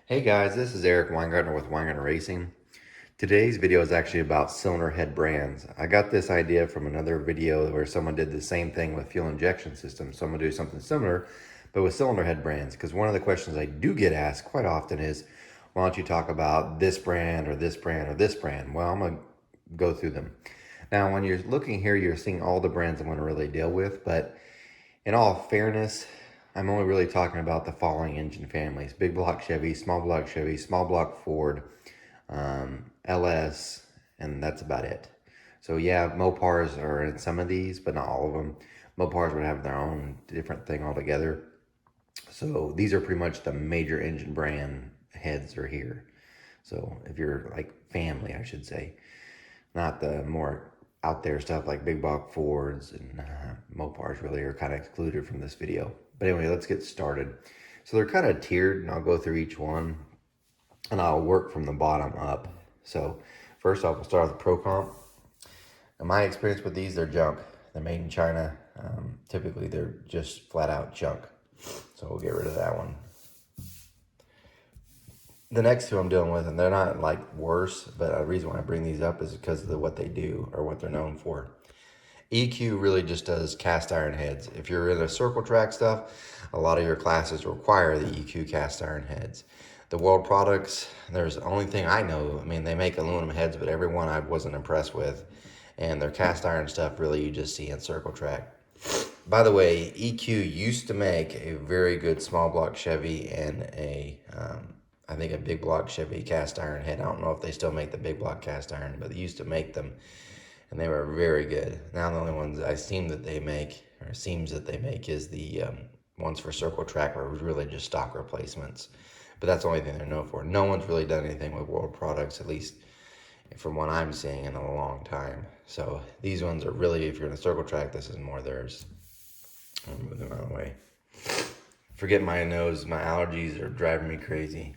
Hey guys, this is Eric Weingartner with Weingartner Racing. Today's video is actually about cylinder head brands. I got this idea from another video where someone did the same thing with fuel injection systems. So I'm going to do something similar, but with cylinder head brands. Because one of the questions I do get asked quite often is, why don't you talk about this brand or this brand or this brand? Well, I'm going to go through them. Now, when you're looking here, you're seeing all the brands I'm going to really deal with, but in all fairness, I'm only really talking about the following engine families: big block Chevy, small block Ford, LS, and that's about it. So yeah, Mopars are in some of these, but not all of them. Mopars would have their own different thing altogether. So these are pretty much the major engine brand heads are here. So if you're like family, I should say, not the more out there stuff like big block Fords and Mopars really are kind of excluded from this video. But anyway, let's get started. So they're kind of tiered, and I'll go through each one and I'll work from the bottom up. So first off, we'll start with the Pro Comp. In my experience with these, they're junk. They're made in China. Typically, they're just flat out junk. So we'll get rid of that one. The next two I'm dealing with, and they're not like worse, but the reason why I bring these up is because of what they do or what they're known for. EQ really just does cast iron heads. If you're in the circle track stuff, a lot of your classes require the EQ cast iron heads. The World products, there's the only thing I know, I mean, they make aluminum heads, but every one I wasn't impressed with. And their cast iron stuff really you just see in circle track. By the way, EQ used to make a very good small block Chevy and I think a big block Chevy cast iron head. I don't know if they still make the big block cast iron, but they used to make them, and they were very good. Now the only ones I seems that they make is the ones for circle track, or really just stock replacements. But that's the only thing they're known for. No one's really done anything with World products, at least from what I'm seeing, in a long time. So these ones are really, if you're in a circle track, this is more theirs. I'll move them out of the way. Forget my nose, my allergies are driving me crazy.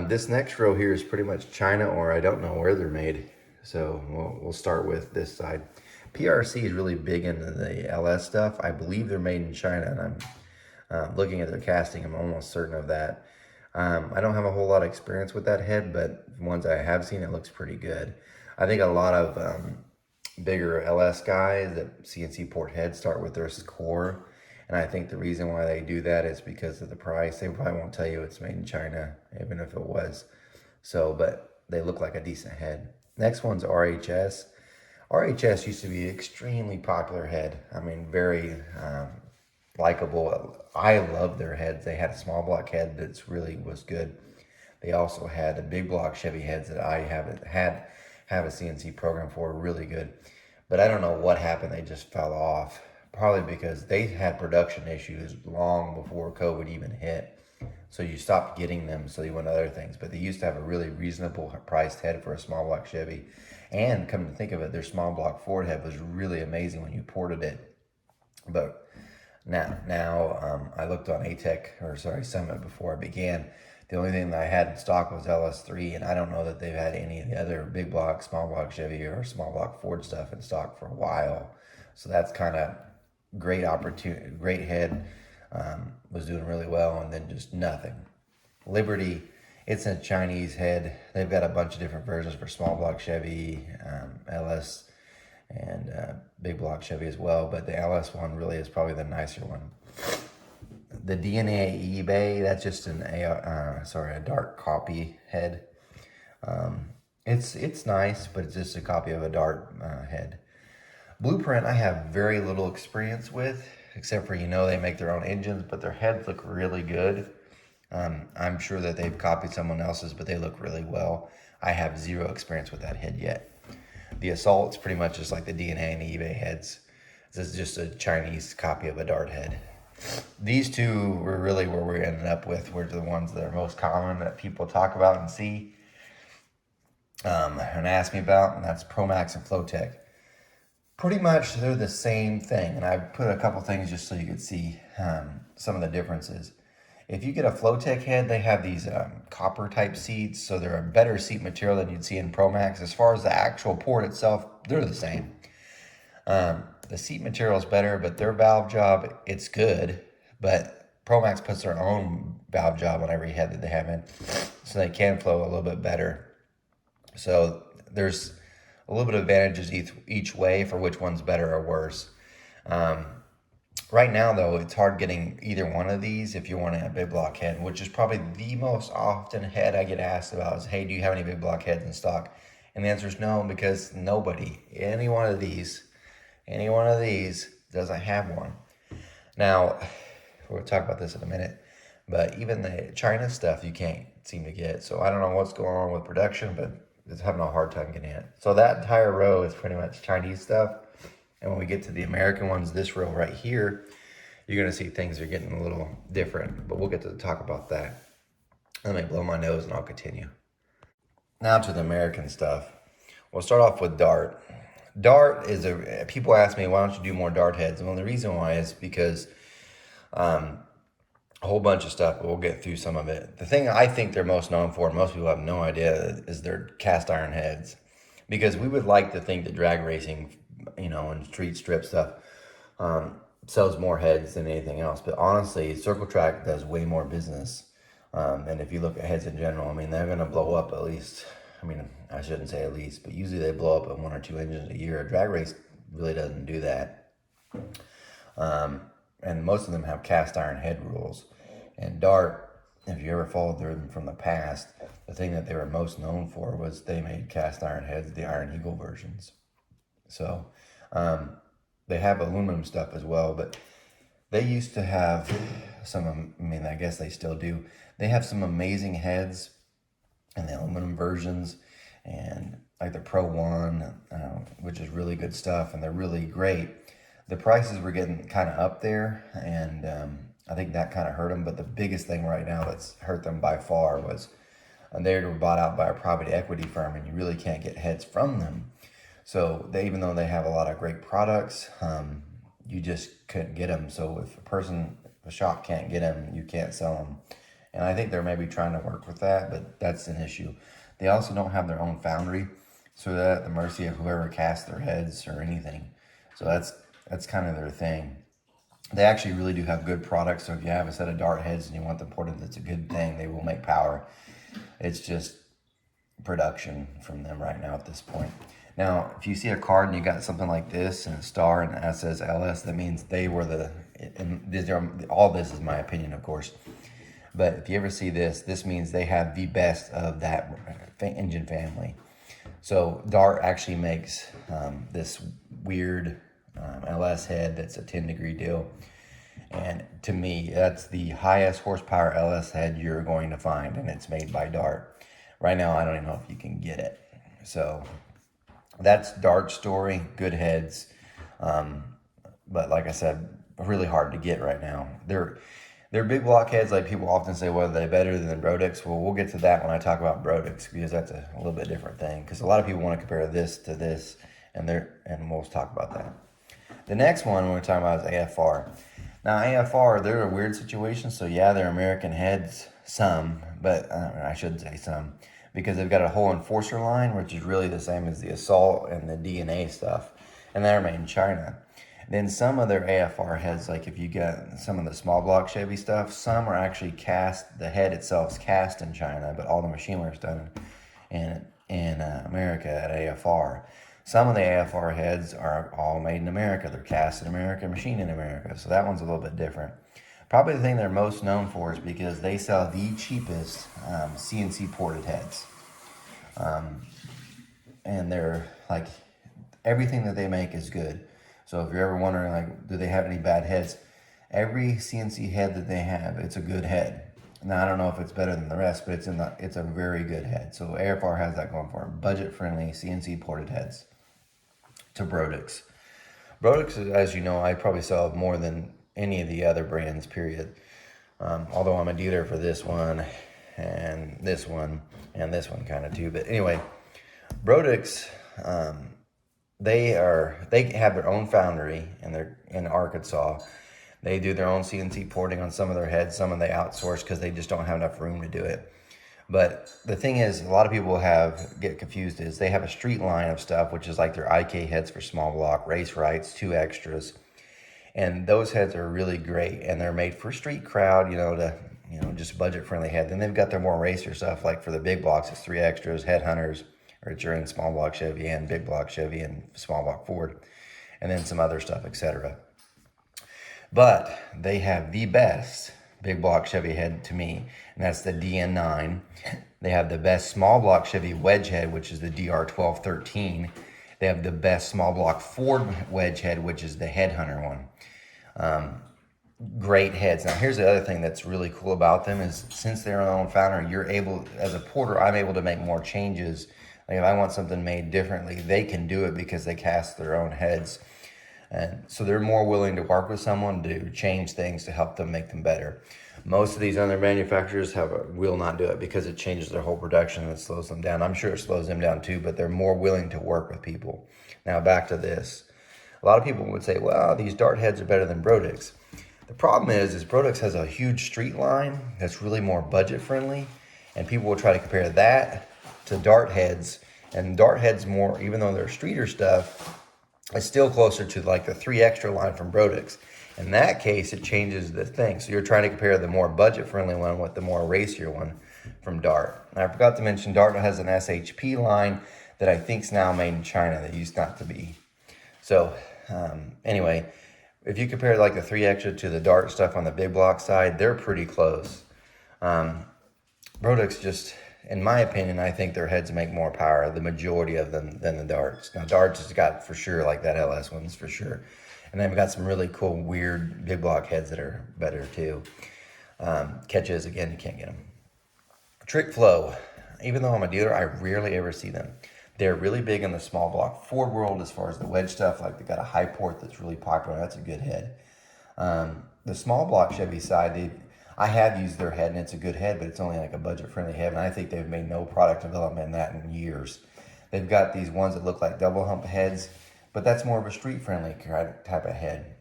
This next row here is pretty much China, or I don't know where they're made. So we'll start with this side. PRC is really big into the LS stuff. I believe they're made in China, and I'm looking at their casting, I'm almost certain of that. I don't have a whole lot of experience with that head, but ones I have seen, it looks pretty good. I think a lot of bigger LS guys that CNC port heads start with their core. And I think the reason why they do that is because of the price. They probably won't tell you it's made in China, even if it was. So, but they look like a decent head. Next one's RHS. RHS used to be an extremely popular head. I mean, very likable. I love their heads. They had a small block head that really was good. They also had the big block Chevy heads that I haven't have a CNC program for, really good. But I don't know what happened. They just fell off. Probably because they had production issues long before COVID even hit. So you stopped getting them, so you went to other things. But they used to have a really reasonable priced head for a small block Chevy. And come to think of it, their small block Ford head was really amazing when you ported it. But now I looked on Summit before I began. The only thing that I had in stock was LS3, and I don't know that they've had any of the other big block, small block Chevy or small block Ford stuff in stock for a while. So that's kind of great opportunity, great head, was doing really well, and then just nothing. Liberty, it's a Chinese head. They've got a bunch of different versions for small block Chevy, LS, and big block Chevy as well, but the LS one really is probably the nicer one. The DNA eBay, that's just a dark copy head. It's nice, but it's just a copy of a Dart head. Blueprint, I have very little experience with, except for, they make their own engines, but their heads look really good. I'm sure that they've copied someone else's, but they look really well. I have zero experience with that head yet. The Assault's pretty much just like the DNA and the eBay heads. This is just a Chinese copy of a Dart head. These two were really where we ended up with, were the ones that are most common that people talk about and see and ask me about, and that's Promax and Flowtech. Pretty much they're the same thing, and I put a couple things just so you could see some of the differences. If you get a Flowtech head, they have these copper type seats, so they're a better seat material than you'd see in Promax. As far as the actual port itself, they're the same. The seat material is better, but their valve job, it's good. But Promax puts their own valve job on every head that they have in, so they can flow a little bit better. So there's a little bit of advantages each way for which one's better or worse. Right now, though, it's hard getting either one of these if you want a big block head, which is probably the most often head I get asked about is, hey, do you have any big block heads in stock? And the answer is no, because any one of these doesn't have one. Now, we'll talk about this in a minute, but even the China stuff you can't seem to get. So I don't know what's going on with production, but it's having a hard time getting it. So that entire row is pretty much Chinese stuff. And when we get to the American ones, this row right here, you're going to see things are getting a little different. But we'll get to talk about that. Let me blow my nose and I'll continue. Now to the American stuff. We'll start off with Dart. Dart is people ask me, why don't you do more Dart heads? Well, the reason why is because a whole bunch of stuff, but we'll get through some of it. The thing I think they're most known for, and most people have no idea, is their cast iron heads. Because we would like to think that drag racing, and street strip stuff sells more heads than anything else. But honestly, Circle Track does way more business. And if you look at heads in general, they're going to blow up at least. I shouldn't say at least, but usually they blow up at 1 or 2 engines a year. A drag race really doesn't do that. And most of them have cast iron head rules. And Dart, if you ever followed them from the past, the thing that they were most known for was they made cast iron heads, the Iron Eagle versions. So they have aluminum stuff as well, but they used to have I guess they still do. They have some amazing heads in the aluminum versions, and like the Pro 1, which is really good stuff, and they're really great. The prices were getting kind of up there, and I think that kind of hurt them. But the biggest thing right now that's hurt them by far was they were bought out by a private equity firm, and you really can't get heads from them. So even though they have a lot of great products, you just couldn't get them. So if a shop can't get them, you can't sell them. And I think they're maybe trying to work with that, but that's an issue. They also don't have their own foundry, so they're at the mercy of whoever casts their heads or anything. So that's kind of their thing. They actually really do have good products. So if you have a set of Dart heads and you want them ported, that's a good thing. They will make power. It's just production from them right now at this point. Now, if you see a card and you got something like this and a star and it says LS, that means they were all this is my opinion, of course. But if you ever see this means they have the best of that engine family. So Dart actually makes this weird LS head that's a 10-degree deal. And to me, that's the highest horsepower LS head you're going to find, and it's made by Dart. Right now, I don't even know if you can get it. So that's Dart's story, good heads. But like I said, really hard to get right now. They're big block heads, like people often say, well, are they better than Brodix? Well, we'll get to that when I talk about Brodix, because that's a little bit different thing. Because a lot of people want to compare this to this, and we'll talk about that. The next one we're talking about is AFR. Now, AFR, they're a weird situation. So yeah, they're American heads, some, but I shouldn't say some, because they've got a whole enforcer line, which is really the same as the Assault and the DNA stuff, and they're made in China. Then some of their AFR heads, like if you get some of the small block Chevy stuff, some are actually cast, the head itself is cast in China, but all the machinery is done in America at AFR. Some of the AFR heads are all made in America. They're cast in America, machined in America. So that one's a little bit different. Probably the thing they're most known for is because they sell the cheapest CNC ported heads. And they're like, everything that they make is good. So if you're ever wondering, like, do they have any bad heads? Every CNC head that they have, it's a good head. Now, I don't know if it's better than the rest, but it's a very good head. So AFR has that going for them. Budget-friendly CNC ported heads to Brodix. Brodix, as you know, I probably sell more than any of the other brands, period. Although I'm a dealer for this one and this one kind of too. But anyway, Brodix, they have their own foundry, and they're in Arkansas. They do their own CNC porting on some of their heads. Some of they outsource because they just don't have enough room to do it. But the thing is, a lot of people get confused, is they have a street line of stuff, which is like their IK heads for small block, race rights, 2 extras. And those heads are really great, and they're made for street crowd, you know, just budget-friendly head. Then they've got their more racer stuff, like for the big blocks, it's 3 extras, headhunters, which are in small block Chevy and big block Chevy and small block Ford, and then some other stuff, etc. But they have the best big block Chevy head to me, and that's the DN9. They have the best small block Chevy wedge head, which is the DR1213. They have the best small block Ford wedge head, which is the Headhunter one. Great heads. Now, here's the other thing that's really cool about them is since they're their own foundry, you're able, as a porter, I'm able to make more changes. Like if I want something made differently, they can do it because they cast their own heads. And so they're more willing to work with someone to change things to help them make them better. Most of these other manufacturers will not do it because it changes their whole production and it slows them down. I'm sure it slows them down too, but they're more willing to work with people. Now back to this. A lot of people would say, well, these dart heads are better than Brodix. The problem is Brodix has a huge street line that's really more budget friendly, and people will try to compare that to dart heads. And dart heads more, even though they're streeter stuff, it's still closer to like the 3 extra line from Brodix. In that case, it changes the thing. So you're trying to compare the more budget-friendly one with the more racier one from Dart. And I forgot to mention, Dart has an SHP line that I think is now made in China that used not to be. So anyway, if you compare like the 3 extra to the Dart stuff on the big block side, they're pretty close. Brodix just, in my opinion, I think their heads make more power, the majority of them, than the Darts. Now, Darts has got for sure, like that LS one's for sure. And they've got some really cool, weird big block heads that are better too. Catches, again, you can't get them. Trick Flow. Even though I'm a dealer, I rarely ever see them. They're really big in the small block Ford world as far as the wedge stuff. Like they got a high port that's really popular. That's a good head. The small block Chevy side, I have used their head and it's a good head, but it's only like a budget-friendly head. And I think they've made no product development in that in years. They've got these ones that look like double hump heads, but that's more of a street-friendly type of head.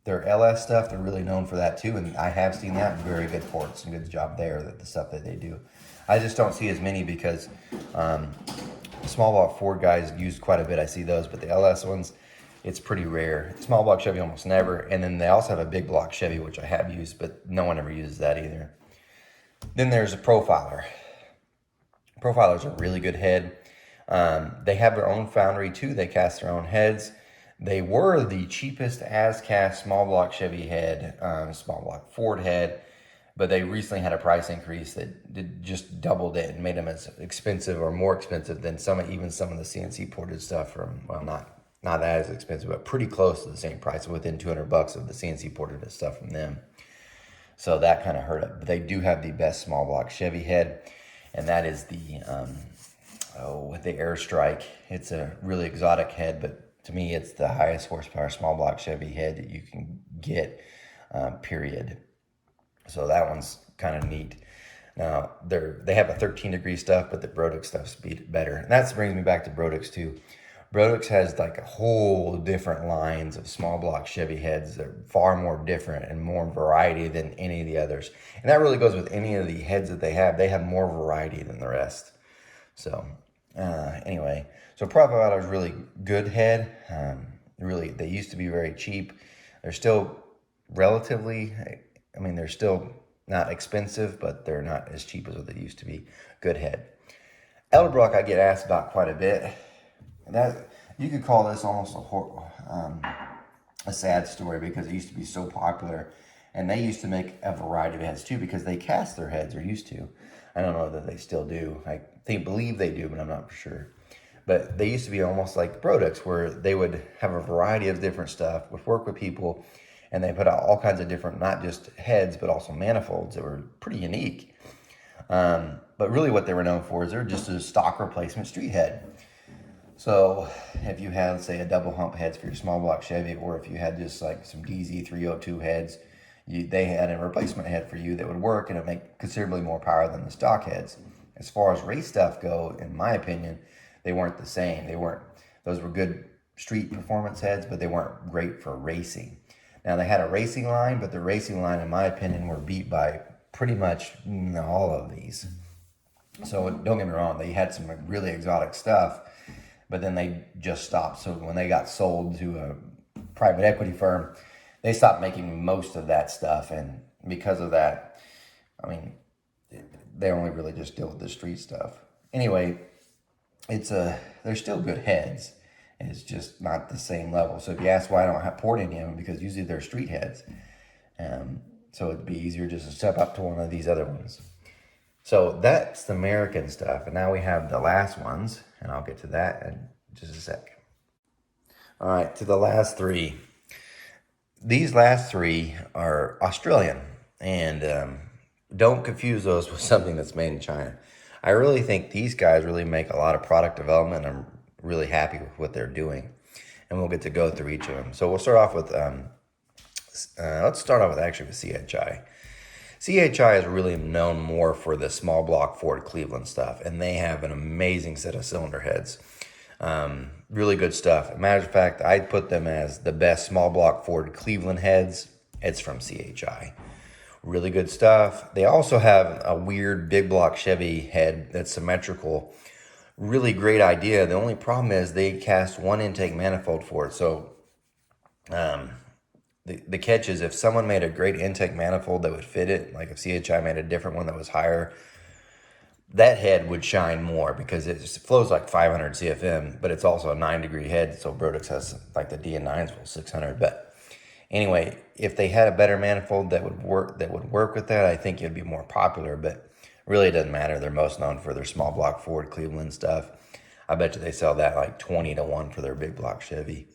Their LS stuff, they're really known for that too, and I have seen that. Very good ports and good job there, the stuff that they do. I just don't see as many because small block Ford guys use quite a bit. I see those, but the LS ones, it's pretty rare. Small block Chevy almost never, and then they also have a big block Chevy, which I have used, but no one ever uses that either. Then there's a Profiler. Profiler's a really good head. They have their own foundry too. They cast their own heads. They were the cheapest as cast small block Chevy head, small block Ford head, but they recently had a price increase that just doubled it and made them as expensive or more expensive than even some of the CNC ported stuff from, well, not as expensive, but pretty close to the same price, within $200 of the CNC ported stuff from them. So that kind of hurt it. But they do have the best small block Chevy head, and that is the the Airstrike. It's a really exotic head, but to me, it's the highest horsepower small block Chevy head that you can get, period. So that one's kind of neat. Now, they have a 13-degree stuff, but the Brodix stuff's better. And that brings me back to Brodix too. Brodix has like a whole different lines of small block Chevy heads that are far more different and more variety than any of the others. And that really goes with any of the heads that they have. They have more variety than the rest. So anyway, so Profiler is really good head. Really, they used to be very cheap. They're still relatively, they're still not expensive, but they're not as cheap as what they used to be. Good head. Elderbrook I get asked about quite a bit. That you could call this almost a sad story because it used to be so popular, and they used to make a variety of heads too because they cast their heads, or used to. I don't know that they still do. Believe they do, but I'm not for sure. But they used to be almost like Brodix, where they would have a variety of different stuff, would work with people, and they put out all kinds of different, not just heads, but also manifolds that were pretty unique. But really what they were known for is they're just a stock replacement street head. So if you had, say, a double hump heads for your small block Chevy, or if you had just like some DZ302 heads, they had a replacement head for you that would work and it make considerably more power than the stock heads. As far as race stuff go, in my opinion, they weren't the same. Those were good street performance heads, but they weren't great for racing. Now they had a racing line, but the racing line, in my opinion, were beat by pretty much all of these. So don't get me wrong, they had some really exotic stuff, but then they just stopped. So when they got sold to a private equity firm, they stopped making most of that stuff. And because of that, I mean, they only really just deal with the street stuff. Anyway, they're still good heads. It's just not the same level. So if you ask why I don't have port any of them, because usually they're street heads. So it'd be easier just to step up to one of these other ones. So that's the American stuff. And now we have the last ones, and I'll get to that in just a sec. All right, to the last three. These last three are Australian, and don't confuse those with something that's made in China. I really think these guys really make a lot of product development. I'm really happy with what they're doing, and we'll get to go through each of them. So we'll start off with, let's start off with actually with CHI. CHI is really known more for the small block Ford Cleveland stuff, and they have an amazing set of cylinder heads. Really good stuff. Matter of fact, I'd put them as the best small block Ford Cleveland heads. It's from CHI. Really good stuff. They also have a weird big block Chevy head that's symmetrical. Really great idea. The only problem is they cast one intake manifold for it. So the catch is if someone made a great intake manifold that would fit it, like if CHI made a different one that was higher, that head would shine more because it flows like 500 CFM, but it's also a 9-degree head. So Brodix has like the DN9s will 600. But anyway, if they had a better manifold that would work with that, I think it'd be more popular. But really, it doesn't matter. They're most known for their small block Ford Cleveland stuff. I bet you they sell that like 20-1 for their big block Chevy.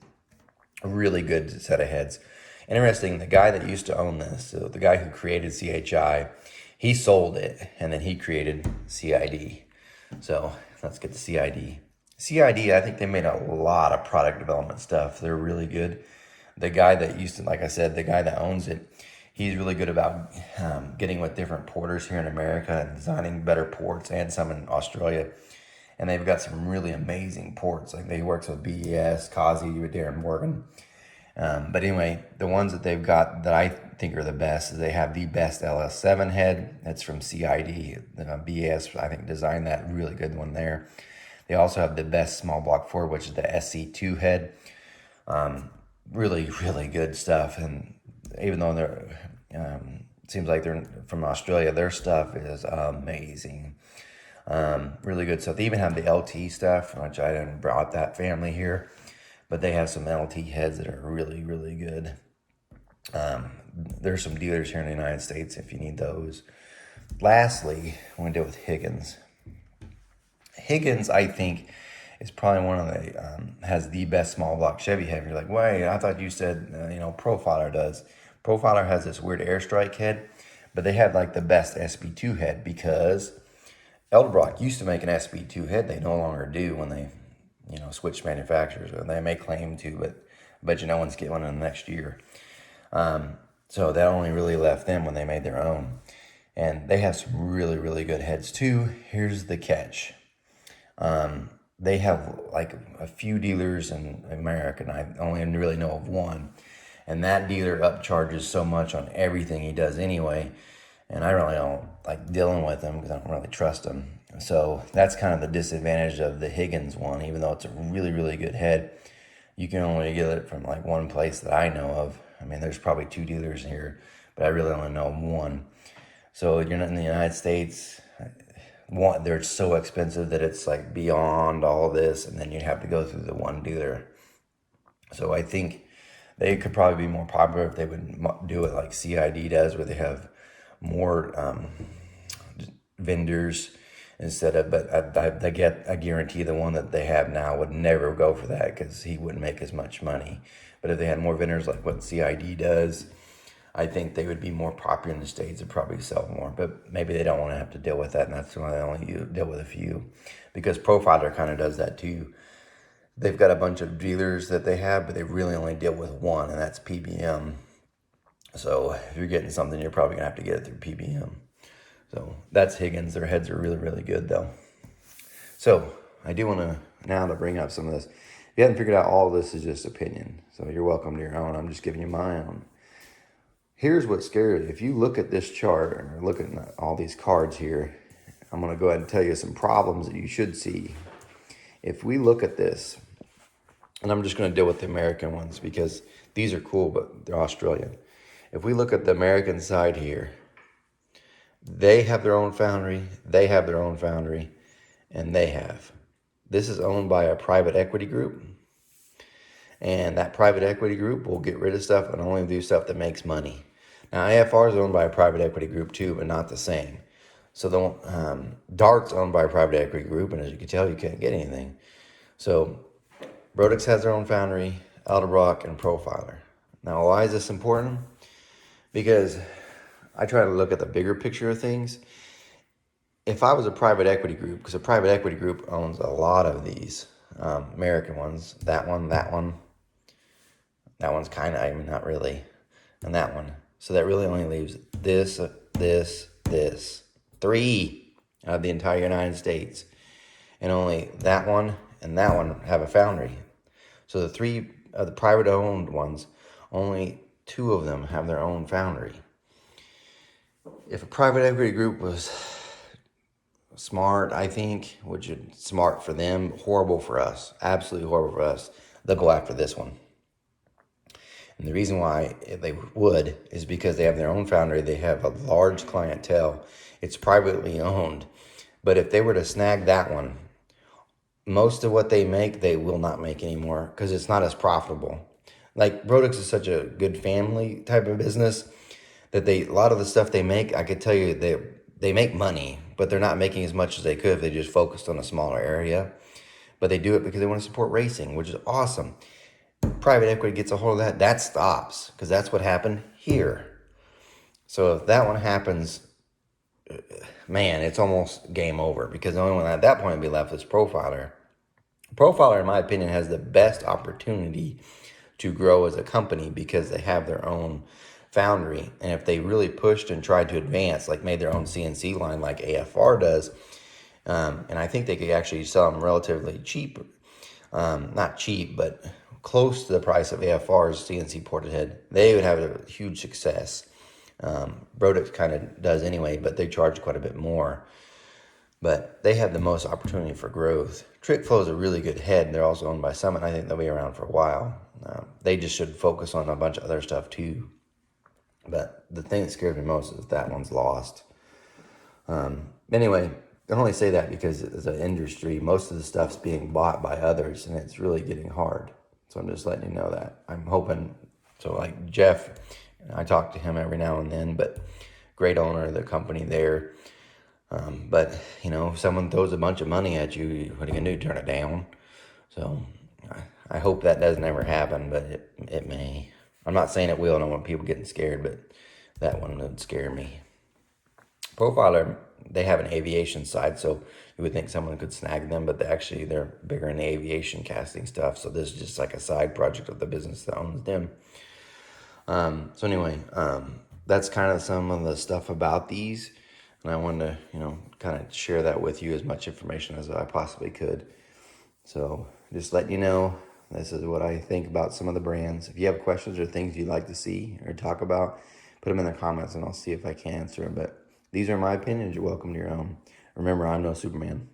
A really good set of heads. Interesting. The guy that used to own this, so the guy who created CHI, he sold it, and then he created CID. So let's get to CID. CID, I think they made a lot of product development stuff. They're really good. The guy that used to, like I said, the guy that owns it, he's really good about getting with different porters here in America and designing better ports, and some in Australia. And they've got some really amazing ports. Like they works with BES, Kazi, with Darren Morgan. But anyway, the ones that they've got that I think are the best is they have the best LS7 head. That's from CID. BS, I think, designed that really good one there. They also have the best small block Ford, which is the SC2 head. Really, really good stuff. And even though they're, seems like they're from Australia, their stuff is amazing. Really good stuff. They even have the LT stuff, which I didn't brought that family here. But they have some LT heads that are really, really good. There's some dealers here in the United States if you need those. Lastly, I'm going to deal with Higgins. Higgins, I think, is probably one of the, has the best small block Chevy head. You're like, wait, I thought you said, Profiler does. Profiler has this weird airstrike head, but they have like the best SB2 head because Edelbrock used to make an SB2 head. They no longer do when they switch manufacturers. They may claim to, but I bet you no one's getting one in the next year. So that only really left them when they made their own. And they have some really, really good heads too. Here's the catch. They have like a few dealers in America, and I only really know of one. And that dealer upcharges so much on everything he does anyway. And I really don't like dealing with him because I don't really trust him. So that's kind of the disadvantage of the Higgins one. Even though it's a really, really good head, you can only get it from like one place that I know of. I mean, there's probably 2 dealers here, but I really only know one. So you're not in the United States. They're so expensive that it's like beyond all this, and then you'd have to go through the one dealer. So I think they could probably be more popular if they would do it like CID does, where they have more vendors instead of, but I guarantee the one that they have now would never go for that because he wouldn't make as much money. But if they had more vendors like what CID does, I think they would be more popular in the States and probably sell more. But maybe they don't want to have to deal with that, and that's why they only deal with a few. Because Profiler kind of does that too. They've got a bunch of dealers that they have, but they really only deal with one, and that's PBM. So if you're getting something, you're probably going to have to get it through PBM. So that's Higgins. Their heads are really, really good, though. So I do want to now to bring up some of this. If you haven't figured out, all of this is just opinion. So you're welcome to your own. I'm just giving you my own. Here's what's scary. If you look at this chart or look at all these cards here, I'm going to go ahead and tell you some problems that you should see. If we look at this, and I'm just going to deal with the American ones because these are cool, but they're Australian. If we look at the American side here, They have their own foundry. They have their own foundry. And they have. This is owned by a private equity group. And that private equity group will get rid of stuff and only do stuff that makes money. Now, AFR is owned by a private equity group too, but not the same. So the Dart's owned by a private equity group, and as you can tell, you can't get anything. So Brodix has their own foundry, Alderbrock, and Profiler. Now, why is this important? Because I try to look at the bigger picture of things. If I was a private equity group, because a private equity group owns a lot of these American ones, that one's kind of, I mean, not really, and that one. So that really only leaves this, 3 out of the entire United States. And only that one and that one have a foundry. So the 3 of the private owned ones, only 2 of them have their own foundry. If a private equity group was smart, I think, which is smart for them, horrible for us, absolutely horrible for us, they'll go after this one. And the reason why they would is because they have their own foundry. They have a large clientele. It's privately owned. But if they were to snag that one, most of what they make, they will not make anymore because it's not as profitable. Like Brodix is such a good family type of business that a lot of the stuff they make, I could tell you they make money, but they're not making as much as they could if they just focused on a smaller area. But they do it because they want to support racing, which is awesome. Private equity gets a hold of that stops, because that's what happened here. So if that one happens, man, it's almost game over, because the only one at that point would be left is Profiler. Profiler, in my opinion, has the best opportunity to grow as a company because they have their own foundry. And if they really pushed and tried to advance, like made their own CNC line like AFR does, and I think they could actually sell them relatively cheap, not cheap, but close to the price of AFR's CNC ported head, they would have a huge success. Brodix kind of does anyway, but they charge quite a bit more. But they have the most opportunity for growth. TrickFlow is a really good head. They're also owned by Summit. I think they'll be around for a while. They just should focus on a bunch of other stuff too. But the thing that scares me most is that one's lost. Anyway, I only say that because as an industry, most of the stuff's being bought by others, and it's really getting hard. So I'm just letting you know that. I'm hoping, so like Jeff, I talk to him every now and then, but great owner of the company there. But, you know, if someone throws a bunch of money at you, what are you going to do, turn it down? So I hope that doesn't ever happen, but it may. I'm not saying it will, I don't want people getting scared, but that one would scare me. Profiler, they have an aviation side, so you would think someone could snag them, but they're bigger in the aviation casting stuff, so this is just like a side project of the business that owns them. So anyway, that's kind of some of the stuff about these, and I wanted to, kind of share that with you, as much information as I possibly could. So just letting you know, this is what I think about some of the brands. If you have questions or things you'd like to see or talk about, put them in the comments and I'll see if I can answer them. But these are my opinions. You're welcome to your own. Remember, I'm no Superman.